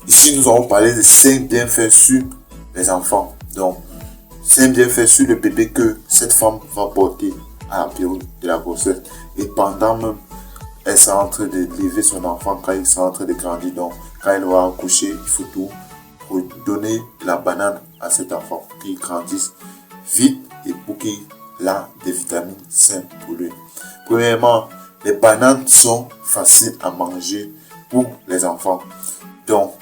Ici, nous allons parler de 5 bienfaits sur les enfants. Donc, 5 bienfaits sur le bébé que cette femme va porter à la période de la grossesse. Et pendant même, elle sera en train de lever son enfant quand il sera en train de grandir. Donc, quand elle va accoucher, il faut tout pour donner la banane à cet enfant pour qu'il grandisse vite et pour qu'il ait des vitamines saines pour lui. Premièrement, les bananes sont faciles à manger pour les enfants. Donc,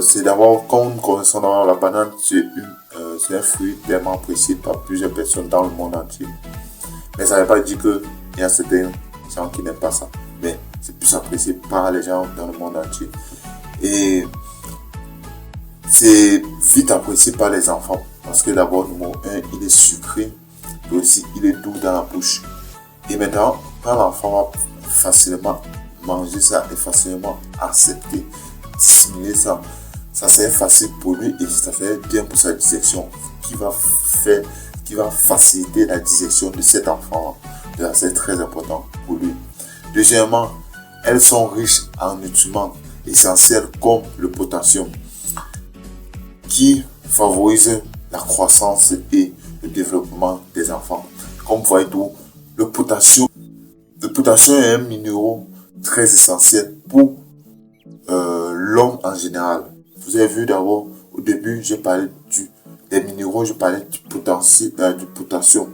c'est d'abord, comme nous connaissons d'abord la banane, c'est un fruit tellement apprécié par plusieurs personnes dans le monde entier. Mais ça ne veut pas dire qu'il y a certains gens qui n'aiment pas ça. Mais c'est plus apprécié par les gens dans le monde entier. Et c'est vite apprécié par les enfants. Parce que d'abord, numéro 1, il est sucré. Et aussi, il est doux dans la bouche. Et maintenant, quand l'enfant va facilement manger ça et facilement accepter, assimiler ça, ça c'est facile pour lui et ça fait bien pour sa digestion qui va faciliter la digestion de cet enfant. C'est très important pour lui. Deuxièmement, elles sont riches en nutriments essentiels comme le potassium qui favorise la croissance et le développement des enfants. Comme vous voyez tout, le potassium est un minéral très essentiel pour l'homme en général. Vous avez vu d'abord, au début, j'ai parlé des minéraux, je parlais du potassium.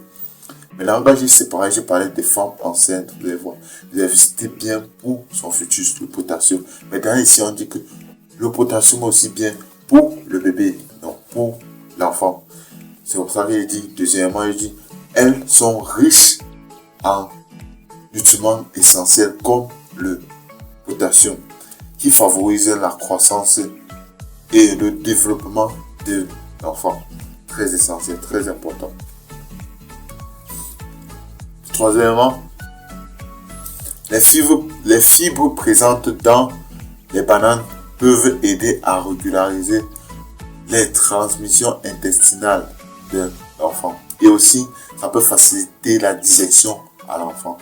Maintenant, quand j'ai séparé, j'ai parlé des femmes enceintes. Vous allez voir, vous avez visité bien pour son fœtus, le potassium. Maintenant, ici, on dit que le potassium est aussi bien pour le bébé, donc pour l'enfant. C'est pour ça qu'il dit, deuxièmement, il dit, elles sont riches en nutriments essentiels comme le potassium qui favorise la croissance et le développement de l'enfant. Très essentiel, très important. Troisièmement, les fibres présentes dans les bananes peuvent aider à régulariser les transmissions intestinales de l'enfant. Et aussi, ça peut faciliter la digestion à l'enfant.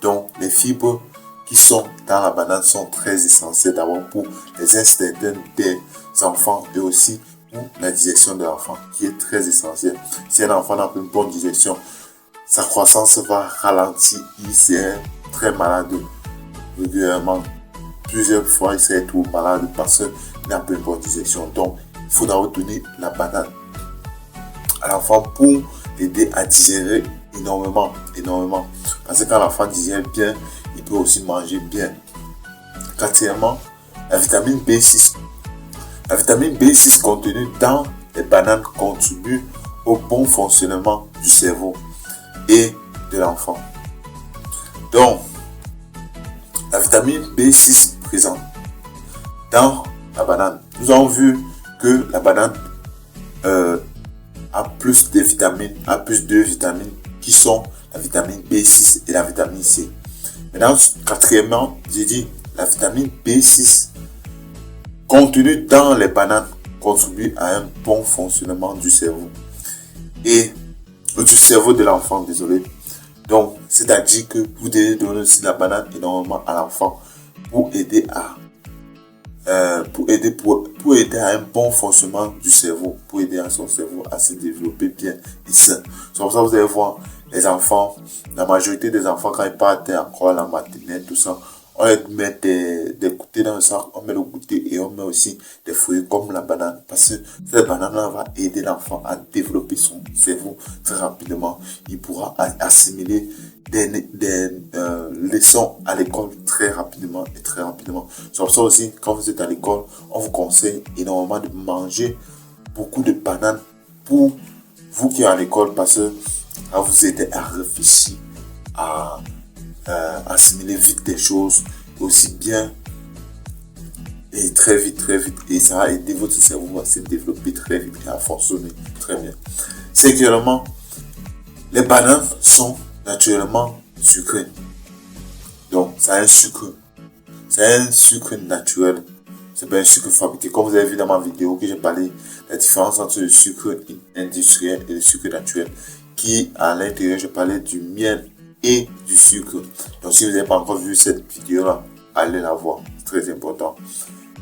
Donc, les fibres qui sont dans la banane sont très essentielles d'abord pour les intestins des enfants et aussi pour la digestion de l'enfant qui est très essentielle. Si un enfant n'a pas une bonne digestion, sa croissance va ralentir, il serait très malade régulièrement. Plusieurs fois, il serait tout malade parce qu'il n'a pas une bonne digestion. Donc, il faut d'abord donner la banane à l'enfant pour l'aider à digérer énormément. Parce que quand l'enfant digère bien, il peut aussi manger bien. Quatrièmement, la vitamine B6. La vitamine B6 contenue dans les bananes contribue au bon fonctionnement du cerveau et de l'enfant. Donc, la vitamine B6 présente dans la banane. Nous avons vu que la banane a plus de vitamines, qui sont la vitamine B6 et la vitamine C. Maintenant, quatrièmement, j'ai dit la vitamine B6 contenue dans les bananes contribue à un bon fonctionnement du cerveau et du cerveau de l'enfant, désolé. Donc, c'est-à-dire que vous devez donner aussi la banane énormément à l'enfant pour aider à un bon fonctionnement du cerveau, pour aider à son cerveau à se développer bien et sain. C'est pour ça que vous allez voir les enfants, la majorité des enfants quand ils partent encore à la maternelle, tout ça, on les met des goûters dans le sac, on met le goûter et on met aussi des fruits comme la banane. Parce que cette banane-là va aider l'enfant à développer son cerveau très rapidement. Il pourra assimiler des leçons à l'école très rapidement. C'est pour ça aussi, quand vous êtes à l'école, on vous conseille énormément de manger beaucoup de bananes pour vous qui êtes à l'école parce que ça va vous aider à réfléchir, à assimiler vite des choses aussi bien et très vite et ça va aider votre cerveau à se développer très vite et à fonctionner très bien. Cinquièmement, les bananes sont naturellement sucrées. Donc c'est un sucre naturel, c'est pas un sucre fabriqué. Comme vous avez vu dans ma vidéo que j'ai parlé de la différence entre le sucre industriel et le sucre naturel, qui à l'intérieur je parlais du miel et du sucre. Donc si vous n'avez pas encore vu cette vidéo là, allez la voir, c'est très important.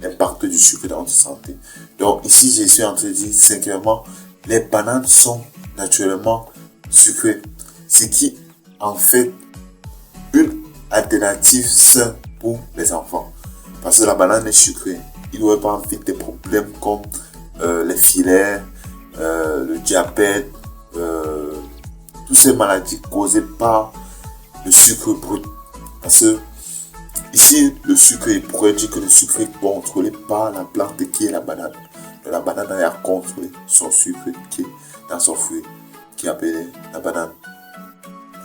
l'impact du sucre dans notre santé. Donc ici, je suis en train de dire, cinquièmement, les bananes sont naturellement sucrées, ce qui en fait une alternative saine pour les enfants. Parce que la banane est sucrée. Il n'aurait pas envie des problèmes comme les filets, le diabète, toutes ces maladies causées par le sucre brut. Parce que ici, le sucre, il pourrait dire que le sucre est contrôlé par la plante qui est la banane. Donc, la banane a contrôlé son sucre qui est dans son fruit, qui est appelé la banane.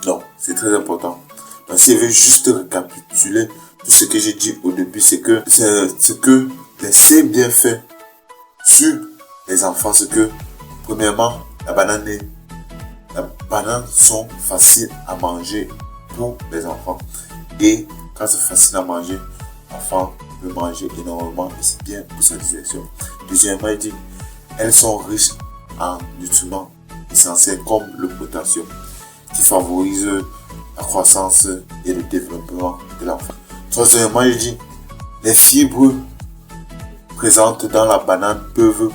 Donc, c'est très important. Donc, si je veux juste récapituler tout ce que j'ai dit au début, c'est que les 5 bienfaits sur les enfants, c'est que, premièrement, la banane sont faciles à manger pour les enfants. Et quand c'est facile à manger, l'enfant peut manger énormément et c'est bien pour sa digestion. Deuxièmement, il dit, elles sont riches en nutriments essentiels comme le potassium, qui favorise la croissance et le développement de l'enfant. Troisièmement, il dit, les fibres présentes dans la banane peuvent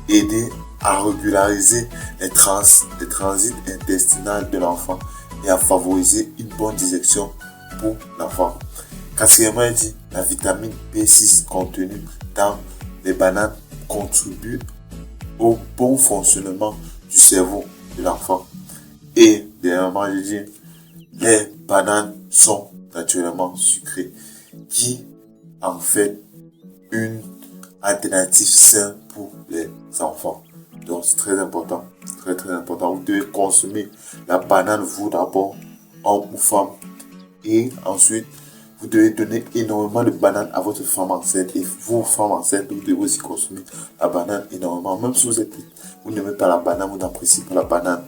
aider à régulariser les transits intestinaux de l'enfant et à favoriser une bonne digestion pour l'enfant. Quatrièmement, il dit, la vitamine B6 contenue dans les bananes contribue au bon fonctionnement du cerveau de l'enfant. Et dernièrement, il dit, les bananes sont naturellement sucrées, qui en fait une alternative saine pour les enfants. Donc c'est très important, très très important. Vous devez consommer la banane vous d'abord, homme ou femme, et ensuite vous devez donner énormément de bananes à votre femme enceinte. Et vous, femme enceinte, vous devez aussi consommer la banane énormément. Même si vous n'aimez pas la banane, vous n'appréciez pas la banane,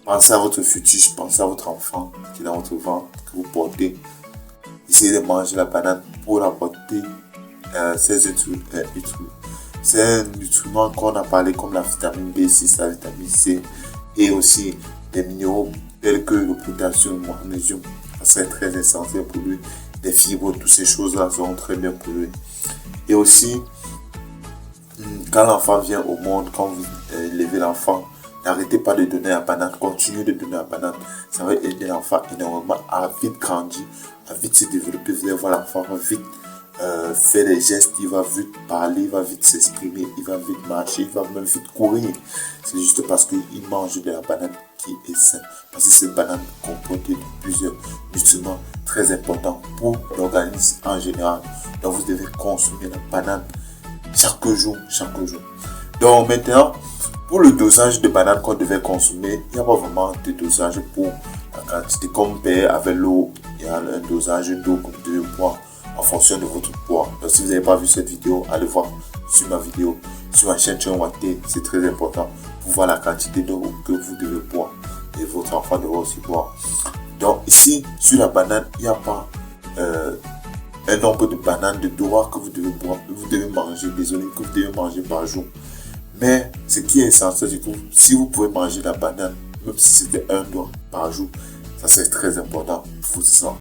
pensez à votre futur, pensez à votre enfant qui est dans votre ventre, que vous portez. Essayez de manger la banane pour apporter ces nutriments qu'on a parlé, comme la vitamine B6, la vitamine C, et aussi des minéraux tels que le potassium, le magnésium. Ça serait très essentiel pour lui. Les fibres, toutes ces choses-là seront très bien pour lui. Et aussi, quand l'enfant vient au monde, quand vous élevez l'enfant, n'arrêtez pas de donner la banane, continuez de donner la banane. Ça va aider l'enfant énormément à vite grandir, à vite se développer. Vous allez voir l'enfant va vite faire des gestes, il va vite parler, il va vite s'exprimer, il va vite marcher, il va même vite courir. C'est juste parce qu'il mange de la banane qui est saine. Parce que cette banane comporte plusieurs nutriments très importants pour l'organisme en général. Donc vous devez consommer la banane chaque jour. Donc maintenant, pour le dosage de banane qu'on devait consommer, il n'y a pas vraiment de dosage pour la quantité. Comme avec l'eau, il y a un dosage d'eau que vous devez boire en fonction de votre poids. Donc si vous n'avez pas vu cette vidéo, allez voir sur ma vidéo, sur ma chaîne Chonwaté. C'est très important pour voir la quantité d'eau que vous devez boire et votre enfant devra aussi boire. Donc ici, sur la banane, il n'y a pas un nombre de bananes de doigts que vous devez boire, que vous devez manger, que vous devez manger par jour. Mais ce qui est essentiel, c'est que si vous pouvez manger la banane, même si c'était un doigt par jour, ça c'est très important pour ça.